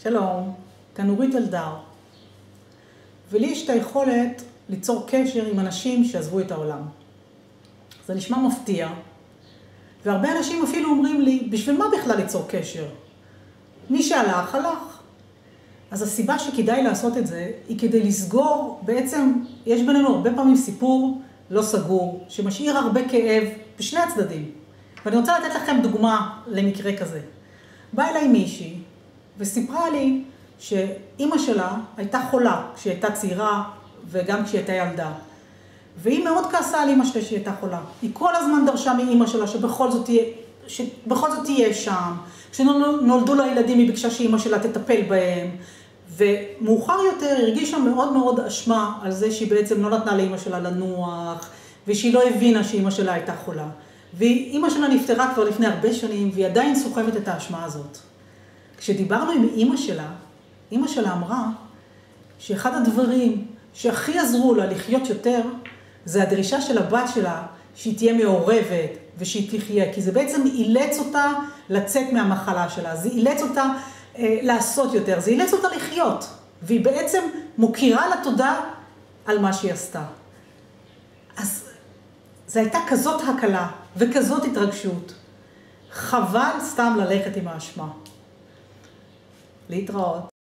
שלום, כאן נורית אלדר. ולי יש את היכולת ליצור קשר עם אנשים שעזבו את העולם. זה נשמע מפתיע, והרבה אנשים אפילו אומרים לי, בשביל מה בכלל ליצור קשר? מי שהלך, הלך. אז הסיבה שכדאי לעשות את זה, היא כדי לסגור, בעצם יש בינינו הרבה פעמים סיפור לא סגור, שמשאיר הרבה כאב בשני הצדדים. ואני רוצה לתת לכם דוגמה למקרה כזה. באה אליי מישהי, וסיפרה לי שאימא שלה הייתה חולה כשהיא הייתה צעירה וגם כשהיא הייתה ילדה. והיא מאוד כעסה על אימא שלה שהיא הייתה חולה. היא כל הזמן דרשה מאימא שלה שבכל זאת תהיה שם. כשנולדו לה ילדים היא ביקשה שאימא שלה תטפל בהם. ומאוחר יותר הרגישה מאוד מאוד אשמה על זה שהיא בעצם לא נתנה לאימא שלה לנוח, ושהיא לא הבינה שאימא שלה הייתה חולה. ואימא שלה נפטרה כבר לפני הרבה שנים, והיא עדיין סוחבת את האשמה הזאת. כשדיברנו עם אימא שלה אמרה שאחד הדברים שהכי עזרו לה לחיות יותר, זה הדרישה של הבת שלה שהיא תהיה מעורבת ושהיא תחיה, כי זה בעצם אילץ אותה לצאת מהמחלה שלה, זה אילץ אותה לעשות יותר, זה אילץ אותה לחיות, והיא בעצם מוכירה לה תודה על מה שהיא עשתה. אז זו הייתה כזאת הקלה וכזאת התרגשות. חבל סתם ללכת עם האשמה. להתראות.